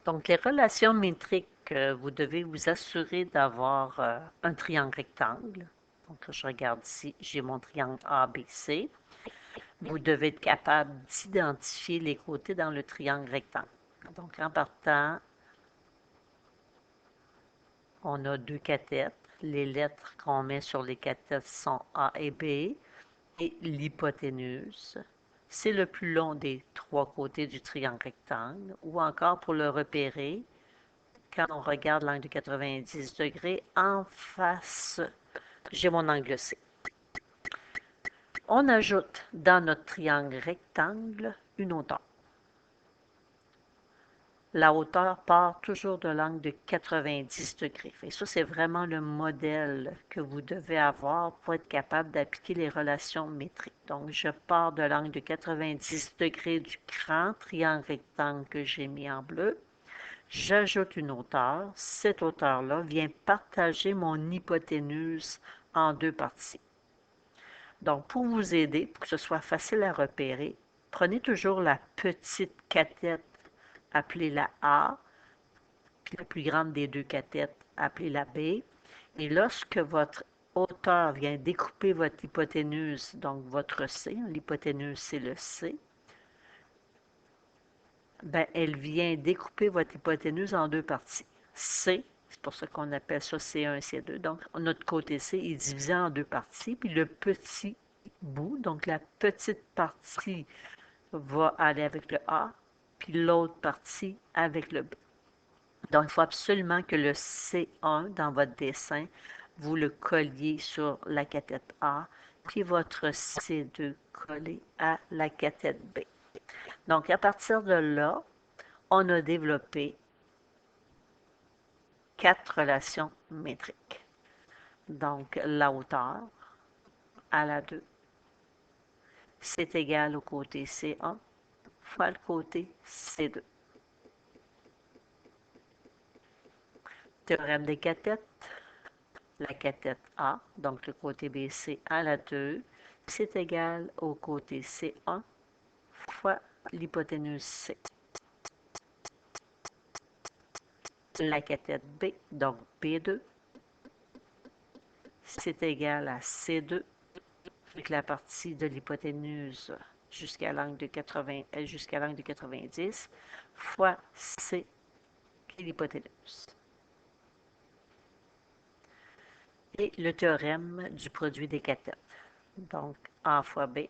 Donc, les relations métriques, vous devez vous assurer d'avoir un triangle rectangle. Donc, je regarde ici, j'ai mon triangle ABC. Vous devez être capable d'identifier les côtés dans le triangle rectangle. Donc, en partant, on a deux cathètes. Les lettres qu'on met sur les cathètes sont A et B. Et l'hypoténuse, c'est le plus long des trois côtés du triangle rectangle. Ou encore, pour le repérer, quand on regarde l'angle de 90 degrés, en face, j'ai mon angle C. On ajoute dans notre triangle rectangle une hauteur. La hauteur part toujours de l'angle de 90 degrés. Et ça, c'est vraiment le modèle que vous devez avoir pour être capable d'appliquer les relations métriques. Donc, je pars de l'angle de 90 degrés du grand triangle rectangle que j'ai mis en bleu. J'ajoute une hauteur. Cette hauteur-là vient partager mon hypoténuse en deux parties. Donc, pour vous aider, pour que ce soit facile à repérer, prenez toujours la petite cathète, appelée la A, puis la plus grande des deux cathètes, appelée la B. Et lorsque votre hauteur vient découper votre hypoténuse, donc votre C, l'hypoténuse c'est le C, ben, elle vient découper votre hypoténuse en deux parties. C, c'est pour ça qu'on appelle ça C1 et C2. Donc, notre côté C est divisé en deux parties, puis le petit bout, donc la petite partie va aller avec le A, puis l'autre partie avec le B. Donc, il faut absolument que le C1 dans votre dessin, vous le colliez sur la cathète A, puis votre C2 collé à la cathète B. Donc, à partir de là, on a développé 4 relations métriques. Donc, la hauteur à la 2, c'est égal au côté C1 fois le côté C2. Théorème des cathètes, la cathète A, donc le côté BC à la 2, c'est égal au côté C1 fois l'hypoténuse C. La cathète B, donc B2, c'est égal à C2, avec la partie de l'hypoténuse jusqu'à l'angle de 90, fois C, qui est l'hypoténuse. Et le théorème du produit des cathètes. Donc, A fois B.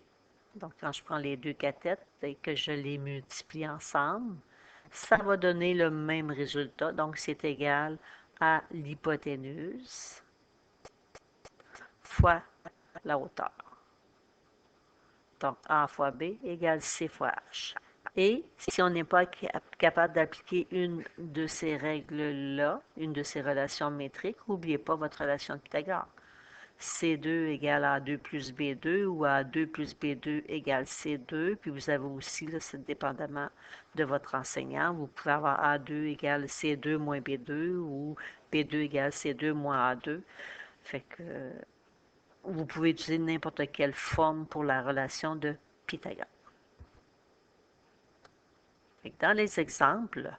Donc, quand je prends les deux cathètes et que je les multiplie ensemble, ça va donner le même résultat. Donc, c'est égal à l'hypoténuse fois la hauteur. Donc, A fois B égale C fois H. Et si on n'est pas capable d'appliquer une de ces règles-là, une de ces relations métriques, n'oubliez pas votre relation de Pythagore. C2 égale A2 plus B2 ou A2 plus B2 égale C2. Puis vous avez aussi, là, c'est dépendamment de votre enseignant, vous pouvez avoir A2 égale C2 moins B2 ou B2 égale C2 moins A2. Fait que vous pouvez utiliser n'importe quelle forme pour la relation de Pythagore. Fait que dans les exemples,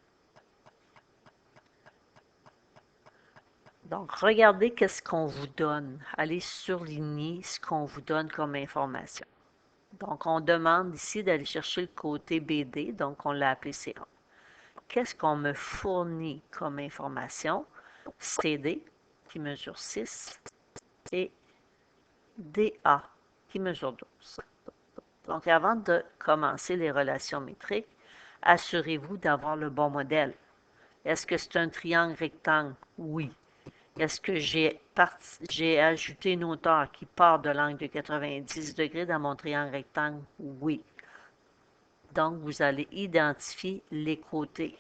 donc regardez qu'est-ce qu'on vous donne. Allez surligner ce qu'on vous donne comme information. Donc, on demande ici d'aller chercher le côté BD, donc on l'a appelé C1. Qu'est-ce qu'on me fournit comme information? CD, qui mesure 6, et DA, qui mesure 12. Donc, avant de commencer les relations métriques, assurez-vous d'avoir le bon modèle. Est-ce que c'est un triangle rectangle? Oui. Est-ce que j'ai ajouté une hauteur qui part de l'angle de 90 degrés dans mon triangle rectangle? Oui. Donc, vous allez identifier les côtés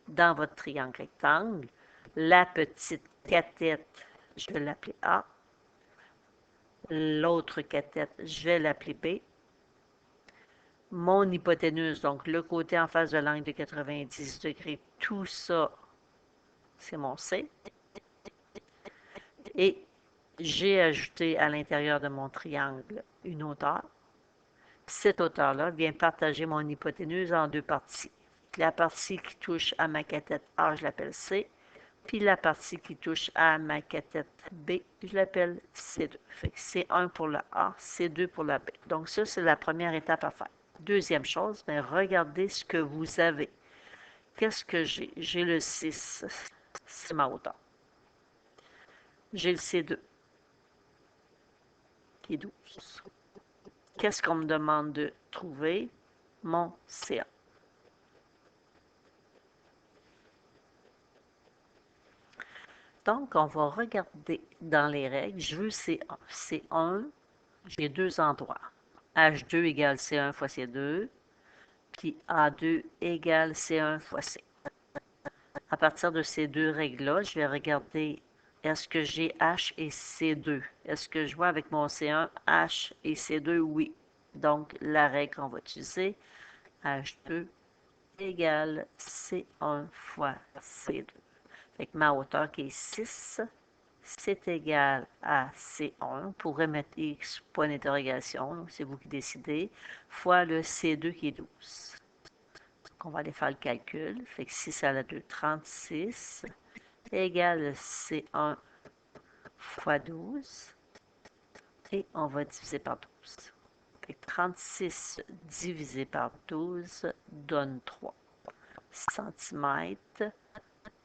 dans votre triangle rectangle. La petite cathète, je vais l'appeler A. L'autre cathète, je vais l'appeler B. Mon hypoténuse, donc le côté en face de l'angle de 90 degrés, tout ça, c'est mon C. Et j'ai ajouté à l'intérieur de mon triangle une hauteur. Cette hauteur-là vient partager mon hypoténuse en deux parties. La partie qui touche à ma cathète A, je l'appelle C. Puis la partie qui touche à ma cathète B, je l'appelle C2. Fait que C1 pour la A, C2 pour la B. Donc ça, c'est la première étape à faire. Deuxième chose, bien, regardez ce que vous avez. Qu'est-ce que j'ai? J'ai le 6, c'est ma hauteur. J'ai le C2, qui est 12. Qu'est-ce qu'on me demande de trouver? Mon C1. Donc, on va regarder dans les règles. Je veux C1. C1, j'ai deux endroits. H2 égale C1 fois C2, puis A2 égale C1 fois C. À partir de ces deux règles-là, je vais regarder est-ce que j'ai H et C2. Est-ce que je vois avec mon C1 H et C2? Oui. Donc, la règle qu'on va utiliser, H2 égale C1 fois C2. Fait que ma hauteur qui est 6, c'est égal à C1. On pourrait mettre X, point d'interrogation, c'est vous qui décidez, fois le C2 qui est 12. Donc, on va aller faire le calcul. Fait que 6 à la 2, 36, égale C1 fois 12. Et on va diviser par 12. Fait que 36 divisé par 12 donne 3 centimètres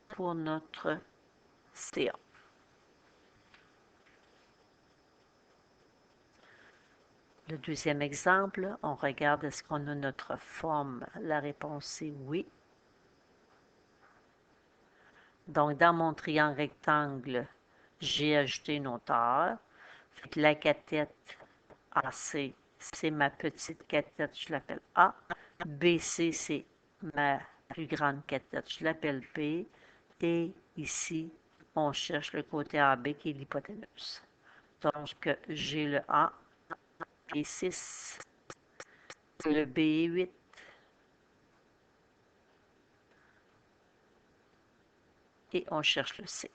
pour notre C1. Le deuxième exemple, on regarde est-ce qu'on a notre forme. La réponse est oui. Donc, dans mon triangle rectangle, j'ai ajouté une hauteur. Fait que la cathète AC, c'est ma petite cathète, je l'appelle A. BC, c'est ma plus grande cathète, je l'appelle B. Et ici, on cherche le côté AB qui est l'hypoténuse. Donc, j'ai le A qui est 6, le B est 8, et on cherche le C.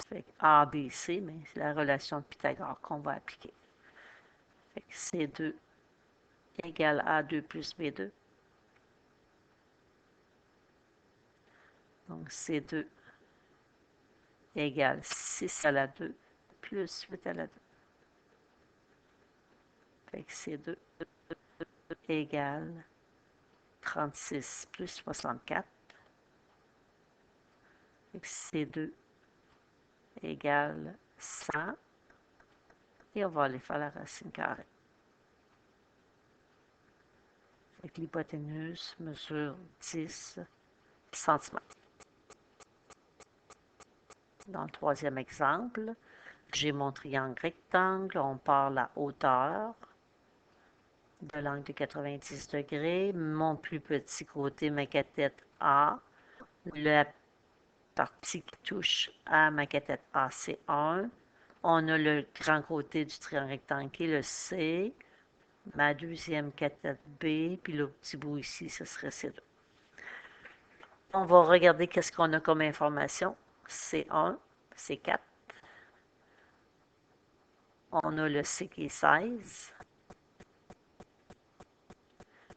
Fait que A, B, C, mais c'est la relation de Pythagore qu'on va appliquer. Fait que C2 égale A2 plus B2. Donc C2 égale 6 à la 2 plus 8 à la 2. Fait que C2 égale 36 plus 64. Fait que C2 égale 100. Et on va aller faire la racine carrée. Fait que l'hypoténuse mesure 10 cm. Dans le troisième exemple, j'ai mon triangle rectangle, on part la hauteur de l'angle de 90 degrés, mon plus petit côté, ma cathète A, la partie qui touche à ma cathète A, c'est 1. On a le grand côté du triangle rectangle qui est le C, ma deuxième cathète B, puis le petit bout ici, ce serait C2. On va regarder qu'est-ce qu'on a comme information. C1, C4. On a le C qui est 16.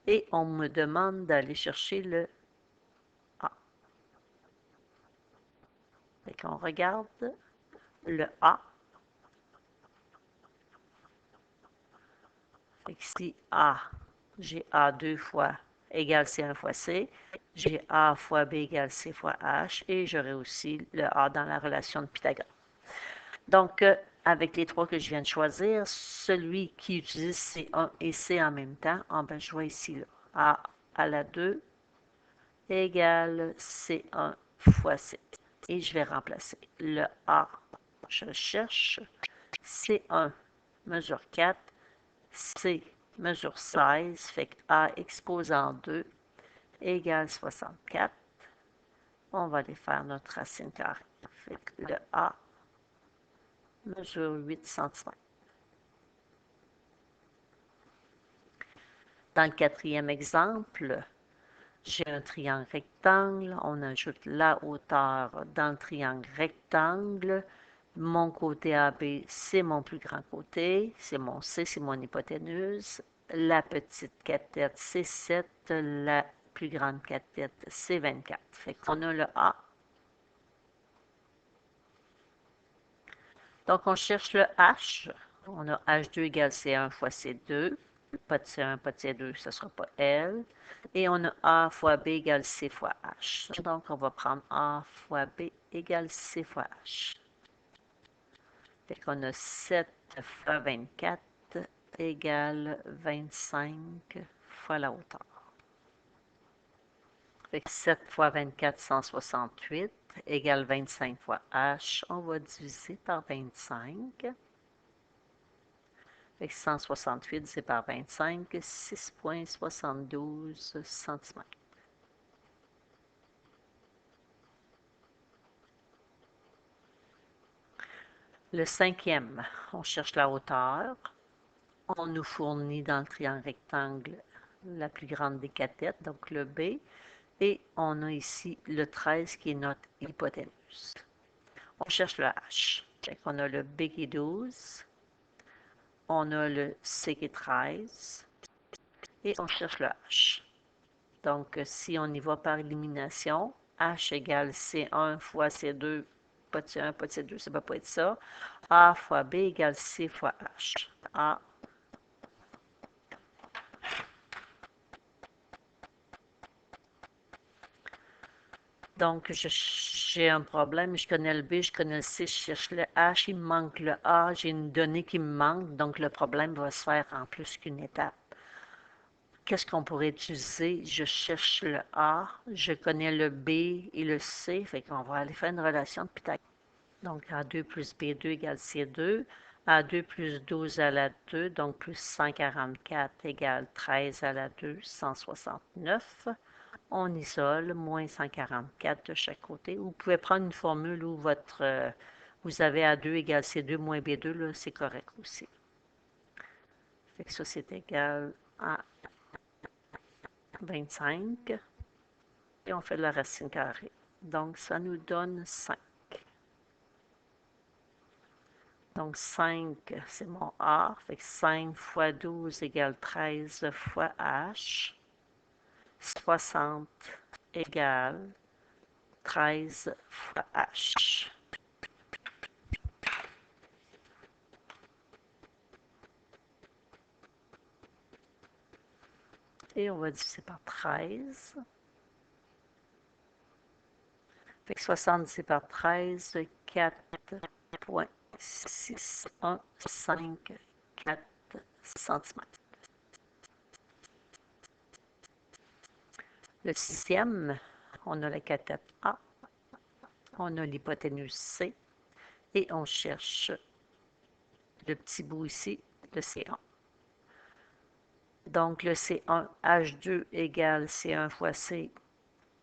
Et on me demande d'aller chercher le A. Fait qu'on regarde le A. Fait que si A, j'ai A 2 fois égale C1 fois C, j'ai A fois B égale C fois H, et j'aurai aussi le A dans la relation de Pythagore. Donc, avec les trois que je viens de choisir, celui qui utilise C1 et C en même temps, ben, je vois ici là, A à la 2 égale C1 fois C. Et je vais remplacer le A, je cherche, C1 mesure 4, C mesure 16, fait que A exposant 2 égale 64. On va aller faire notre racine carrée. Fait que le A mesure 8 cm. Dans le quatrième exemple, j'ai un triangle rectangle. On ajoute la hauteur dans le triangle rectangle. Mon côté AB, c'est mon plus grand côté. C'est mon C, c'est mon hypoténuse. la petite cathète, c'est 7, la plus grande cathète, c'est 24. Fait qu'on a le A. Donc, on cherche le H. On a H2 égale C1 fois C2. Pas de C1, pas de C2, ce ne sera pas L. Et on a A fois B égale C fois H. Donc, on va prendre A fois B égale C fois H. Fait qu'on a 7 fois 24 égale 25 fois la hauteur. Fait que 7 fois 24, 168 égale 25 fois H. On va diviser par 25. Fait que 168 divisé par 25, 6,72 cm. Le cinquième, on cherche la hauteur. On nous fournit dans le triangle rectangle la plus grande des cathètes, donc le B. Et on a ici le 13 qui est notre hypoténuse. On cherche le H. On a le B qui est 12. On a le C qui est 13. Et on cherche le H. Donc, si on y va par élimination, H égale C1 fois C2, pas de C1, pas de C2, ça ne va pas être ça. A fois B égale C fois H. A. Donc, j'ai un problème, je connais le B, je connais le C, je cherche le H, il me manque le A, j'ai une donnée qui me manque, donc le problème va se faire en plus qu'une étape. Qu'est-ce qu'on pourrait utiliser? Je cherche le A, je connais le B et le C, fait qu'on va aller faire une relation de Pythagore. Donc, A2 plus B2 égale C2. A2 plus 12 à la 2, donc plus 144 égale 13 à la 2, 169. On isole, moins 144 de chaque côté. Vous pouvez prendre une formule où vous avez A2 égale C2 moins B2, là, c'est correct aussi. Fait que ça, c'est égal à 25. Et on fait la racine carrée. Donc, ça nous donne 5. Donc, 5, c'est mon A. Fait que 5 fois 12 égale 13 fois H. 60 égale 13 fois H. Et on va diviser par 13. Fait que 60 divisé par 13, 4,615 cm. Le sixième, on a la cathète A, on a l'hypoténuse C, et on cherche le petit bout ici, le C1. Donc, le C1, H2 égale C1 fois C.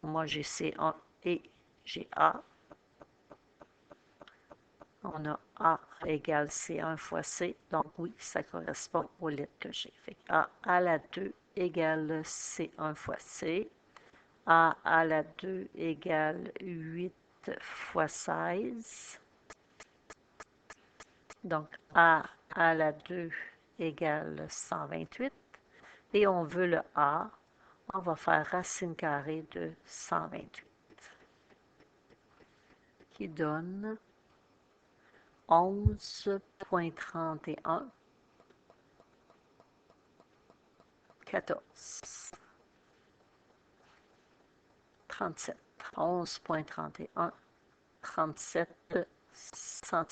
Moi, j'ai C1 et j'ai A. On a A égale C1 fois C. Donc, oui, ça correspond aux lettres que j'ai. Fait A à la 2 égale C1 fois C. A à la 2 égale 8 fois 16. Donc, A à la 2 égale 128. Et on veut le A. On va faire racine carrée de 128, qui donne 11,31, 14, 37. 11,31, 37 cm.